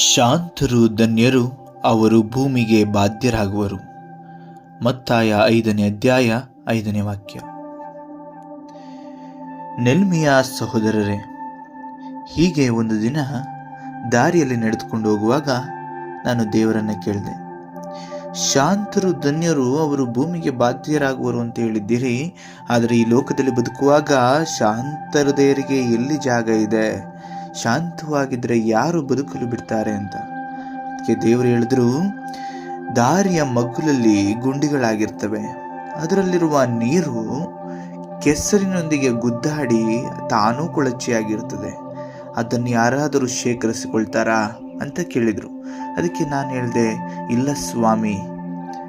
ಶಾಂತರು ಧನ್ಯರು, ಅವರು ಭೂಮಿಗೆ ಬಾಧ್ಯರಾಗುವರು. ಮತ್ತಾಯ 5ನೇ ಅಧ್ಯಾಯ 5ನೇ ವಾಕ್ಯ. ನೆಲ್ಮಿಯ ಸಹೋದರರೇ, ಹೀಗೆ ಒಂದು ದಿನ ದಾರಿಯಲ್ಲಿ ನಡೆದುಕೊಂಡು ಹೋಗುವಾಗ ನಾನು ದೇವರನ್ನ ಕೇಳಿದೆ, ಶಾಂತರು ಧನ್ಯರು, ಅವರು ಭೂಮಿಗೆ ಬಾಧ್ಯರಾಗುವರು ಅಂತ ಹೇಳಿದ್ದೀರಿ, ಆದರೆ ಈ ಲೋಕದಲ್ಲಿ ಬದುಕುವಾಗ ಶಾಂತ ಹೃದಯರಿಗೆ ಎಲ್ಲಿ ಜಾಗ ಇದೆ? ಶಾಂತವಾಗಿದ್ದರೆ ಯಾರು ಬದುಕಲು ಬಿಡ್ತಾರೆ ಅಂತ. ಅದಕ್ಕೆ ದೇವರು ಹೇಳಿದ್ರು, ದಾರಿಯ ಮಗ್ಗುಲಲ್ಲಿ ಗುಂಡಿಗಳಾಗಿರ್ತವೆ, ಅದರಲ್ಲಿರುವ ನೀರು ಕೆಸರಿನೊಂದಿಗೆ ಗುದ್ದಾಡಿ ತಾನೂ ಕೊಳಚೆಯಾಗಿರ್ತದೆ, ಅದನ್ನು ಯಾರಾದರೂ ಶೇಖರಿಸಿಕೊಳ್ತಾರಾ ಅಂತ ಕೇಳಿದರು. ಅದಕ್ಕೆ ನಾನು ಹೇಳಿದೆ, ಇಲ್ಲ ಸ್ವಾಮಿ.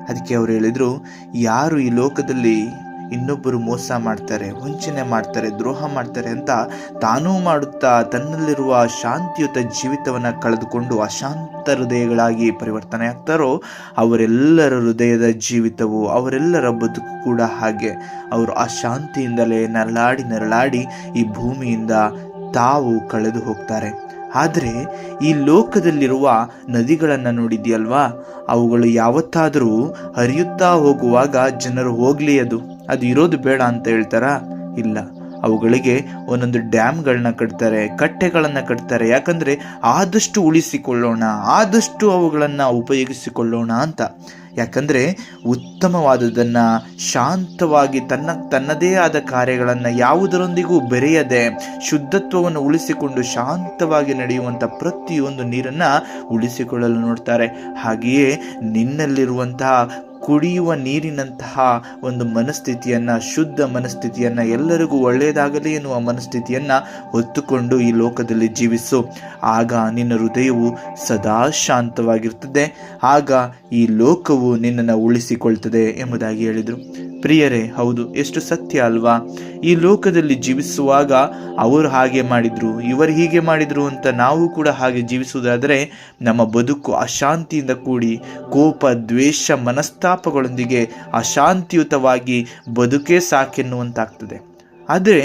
ಅದಕ್ಕೆ ಅವರು ಹೇಳಿದರು, ಯಾರು ಈ ಲೋಕದಲ್ಲಿ ಇನ್ನೊಬ್ಬರು ಮೋಸ ಮಾಡ್ತಾರೆ, ವಂಚನೆ ಮಾಡ್ತಾರೆ, ದ್ರೋಹ ಮಾಡ್ತಾರೆ ಅಂತ ತಾನೂ ಮಾಡುತ್ತಾ ತನ್ನಲ್ಲಿರುವ ಶಾಂತಿಯುತ ಜೀವಿತವನ್ನು ಕಳೆದುಕೊಂಡು ಅಶಾಂತ ಹೃದಯಗಳಾಗಿ ಪರಿವರ್ತನೆ ಆಗ್ತಾರೋ, ಅವರೆಲ್ಲರ ಹೃದಯದ ಜೀವಿತವು, ಅವರೆಲ್ಲರ ಬದುಕು ಕೂಡ ಹಾಗೆ. ಅವರು ಆ ಶಾಂತಿಯಿಂದಲೇ ನರಳಾಡಿ ಈ ಭೂಮಿಯಿಂದ ತಾವು ಕಳೆದು ಹೋಗ್ತಾರೆ. ಆದರೆ ಈ ಲೋಕದಲ್ಲಿರುವ ನದಿಗಳನ್ನು ನೋಡಿದ್ಯಲ್ವಾ, ಅವುಗಳು ಯಾವತ್ತಾದರೂ ಹರಿಯುತ್ತಾ ಹೋಗುವಾಗ ಜನರು ಹೋಗ್ಲಿ, ಅದು ಇರೋದು ಬೇಡ ಅಂತ ಹೇಳ್ತಾರಾ? ಇಲ್ಲ, ಅವುಗಳಿಗೆ ಒಂದೊಂದು ಡ್ಯಾಮ್ಗಳನ್ನ ಕಟ್ತಾರೆ, ಕಟ್ಟೆಗಳನ್ನು ಕಟ್ತಾರೆ. ಯಾಕಂದರೆ ಆದಷ್ಟು ಉಳಿಸಿಕೊಳ್ಳೋಣ, ಆದಷ್ಟು ಅವುಗಳನ್ನು ಉಪಯೋಗಿಸಿಕೊಳ್ಳೋಣ ಅಂತ. ಯಾಕಂದರೆ ಉತ್ತಮವಾದದನ್ನು, ಶಾಂತವಾಗಿ ತನ್ನದೇ ಆದ ಕಾರ್ಯಗಳನ್ನು ಯಾವುದರೊಂದಿಗೂ ಬೆರೆಯದೆ ಶುದ್ಧತ್ವವನ್ನು ಉಳಿಸಿಕೊಂಡು ಶಾಂತವಾಗಿ ನಡೆಯುವಂಥ ಪ್ರತಿಯೊಂದು ನೀರನ್ನು ಉಳಿಸಿಕೊಳ್ಳಲು ನೋಡ್ತಾರೆ. ಹಾಗೆಯೇ ನಿನ್ನಲ್ಲಿರುವಂತಹ ಕುಡಿಯುವ ನೀರಿನಂತಹ ಒಂದು ಮನಸ್ಥಿತಿಯನ್ನು, ಶುದ್ಧ ಮನಸ್ಥಿತಿಯನ್ನು, ಎಲ್ಲರಿಗೂ ಒಳ್ಳೆಯದಾಗಲಿ ಎನ್ನುವ ಮನಸ್ಥಿತಿಯನ್ನು ಹೊತ್ತುಕೊಂಡು ಈ ಲೋಕದಲ್ಲಿ ಜೀವಿಸು. ಆಗ ನಿನ್ನ ಹೃದಯವು ಸದಾ ಶಾಂತವಾಗಿರ್ತದೆ, ಆಗ ಈ ಲೋಕವು ನಿನ್ನನ್ನು ಉಳಿಸಿಕೊಳ್ತದೆ ಎಂಬುದಾಗಿ ಹೇಳಿದರು. ಪ್ರಿಯರೇ, ಹೌದು, ಎಷ್ಟು ಸತ್ಯ ಅಲ್ವಾ? ಈ ಲೋಕದಲ್ಲಿ ಜೀವಿಸುವಾಗ ಅವರು ಹಾಗೆ ಮಾಡಿದ್ರು, ಇವರು ಹೀಗೆ ಮಾಡಿದ್ರು ಅಂತ ನಾವು ಕೂಡ ಹಾಗೆ ಜೀವಿಸುವುದಾದರೆ ನಮ್ಮ ಬದುಕು ಅಶಾಂತಿಯಿಂದ ಕೂಡಿ ಕೋಪ, ದ್ವೇಷ, ಮನಸ್ತಾಪಗಳೊಂದಿಗೆ ಅಶಾಂತಿಯುತವಾಗಿ ಬದುಕೇ ಸಾಕೆನ್ನುವಂತಾಗ್ತದೆ. ಆದರೆ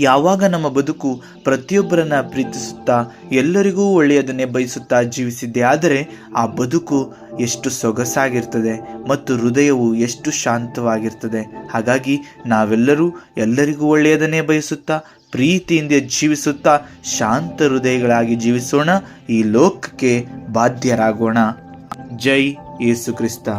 ಯಾವಾಗ ನಮ್ಮ ಬದುಕು ಪ್ರತಿಯೊಬ್ಬರನ್ನ ಪ್ರೀತಿಸುತ್ತಾ ಎಲ್ಲರಿಗೂ ಒಳ್ಳೆಯದನ್ನೇ ಬಯಸುತ್ತಾ ಜೀವಿಸಿದ್ದೆ ಆದರೆ ಆ ಬದುಕು ಎಷ್ಟು ಸೊಗಸಾಗಿರ್ತದೆ ಮತ್ತು ಹೃದಯವು ಎಷ್ಟು ಶಾಂತವಾಗಿರ್ತದೆ. ಹಾಗಾಗಿ ನಾವೆಲ್ಲರೂ ಎಲ್ಲರಿಗೂ ಒಳ್ಳೆಯದನ್ನೇ ಬಯಸುತ್ತಾ ಪ್ರೀತಿಯಿಂದ ಜೀವಿಸುತ್ತಾ ಶಾಂತ ಹೃದಯಗಳಾಗಿ ಜೀವಿಸೋಣ, ಈ ಲೋಕಕ್ಕೆ ಬಾಧ್ಯರಾಗೋಣ. ಜೈ ಯೇಸು ಕ್ರಿಸ್ತ.